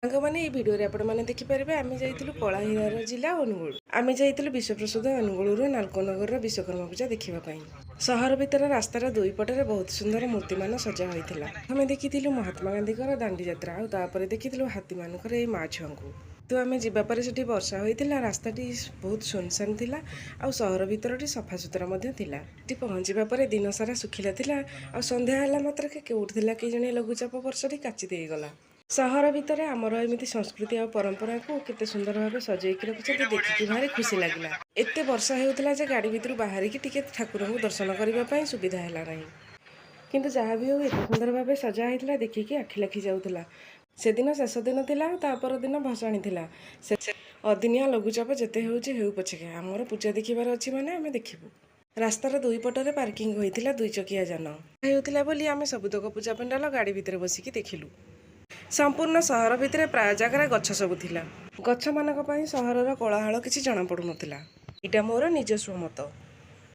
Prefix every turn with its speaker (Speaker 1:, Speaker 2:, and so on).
Speaker 1: ସାଙ୍ଗମାନେ ଏଇ ଭିଡ଼ିଓରେ ଆପଣମାନେ ଦେଖିପାରିବେ ଆମେ ଯାଇଥିଲୁ କଳାହାଣ୍ଡି ଜିଲ୍ଲା ଅନୁଗୁଳ। ଆମେ ଯାଇଥିଲୁ ବିଶ୍ୱପ୍ରସିଦ୍ଧ ଅନୁଗୁଳରୁ ନାଲକୋନଗରର ବିଶ୍ୱକର୍ମା ପୂଜା ଦେଖିବା ପାଇଁ। ସହର ଭିତରେ ରାସ୍ତାର ଦୁଇ ପଟରେ ବହୁତ ସୁନ୍ଦର ମୂର୍ତ୍ତିମାନ ସଜା ହୋଇଥିଲା। ଆମେ ଦେଖିଥିଲୁ ମହାତ୍ମା ଗାନ୍ଧୀଙ୍କର ଦାଣ୍ଡି ଯାତ୍ରା ଆଉ ତାପରେ ଦେଖିଥିଲୁ ହାତୀମାନଙ୍କର ଏଇ ମା ଝିଅଙ୍କୁ। ତ ଆମେ ଯିବା ପରେ ସେଠି ବର୍ଷା ହୋଇଥିଲା, ରାସ୍ତାଟି ବହୁତ ସୁନସାନ ଥିଲା ଆଉ ସହର ଭିତରଟି ସଫାସୁତୁରା ମଧ୍ୟ ଥିଲା। ସେଠି ପହଞ୍ଚିବା ପରେ ଦିନ ସାରା ଶୁଖିଲା ଥିଲା ଆଉ ସନ୍ଧ୍ୟା ହେଲା ମାତ୍ରକେ କେଉଁଠି ଥିଲା କେଜାଣି ଲଘୁଚାପ ବର୍ଷାଟି କାଚି ଦେଇଗଲା। ସହର ଭିତରେ ଆମର ଏମିତି ସଂସ୍କୃତି ଆଉ ପରମ୍ପରାକୁ କେତେ ସୁନ୍ଦର ଭାବେ ସଜେଇକି ରଖିଛନ୍ତି, ଦେଖିକି ଭାରି ଖୁସି ଲାଗିଲା। ଏତେ ବର୍ଷା ହେଉଥିଲା ଯେ ଗାଡ଼ି ଭିତରୁ ବାହାରିକି ଟିକେ ଠାକୁରଙ୍କୁ ଦର୍ଶନ କରିବା ପାଇଁ ସୁବିଧା ହେଲା ନାହିଁ। କିନ୍ତୁ ଯାହା ବି ହେଉ ଏତେ ସୁନ୍ଦର ଭାବେ ସଜା ହେଇଥିଲା, ଦେଖିକି ଆଖି ଲାଖି ଯାଉଥିଲା। ସେଦିନ ଶେଷ ଦିନ ଥିଲା ଆଉ ତା ପରଦିନ ଭସାଣି ଥିଲା। ଅଦିନିଆ ଲଘୁଚାପ ଯେତେ ହେଉଛି ହେଉ ପଛକେ ଆମର ପୂଜା ଦେଖିବାର ଅଛି ମାନେ ଆମେ ଦେଖିବୁ। ରାସ୍ତାର ଦୁଇ ପଟରେ ପାର୍କିଂ ହୋଇଥିଲା ଦୁଇ ଚକିଆ ଯାନ ହେଉଥିଲା ବୋଲି ଆମେ ସବୁତକ ପୂଜା ପଣ୍ଡାଲ ଗାଡ଼ି ଭିତରେ ବସିକି ଦେଖିଲୁ। ସମ୍ପୂର୍ଣ୍ଣ ସହର ଭିତରେ ପ୍ରାୟ ଜାଗାରେ ଗଛ ସବୁ ଥିଲା। ଗଛମାନଙ୍କ ପାଇଁ ସହରର କୋଳାହଳ କିଛି ଜଣାପଡ଼ୁନଥିଲା। ଏଇଟା ମୋର ନିଜସ୍ୱ ମତ।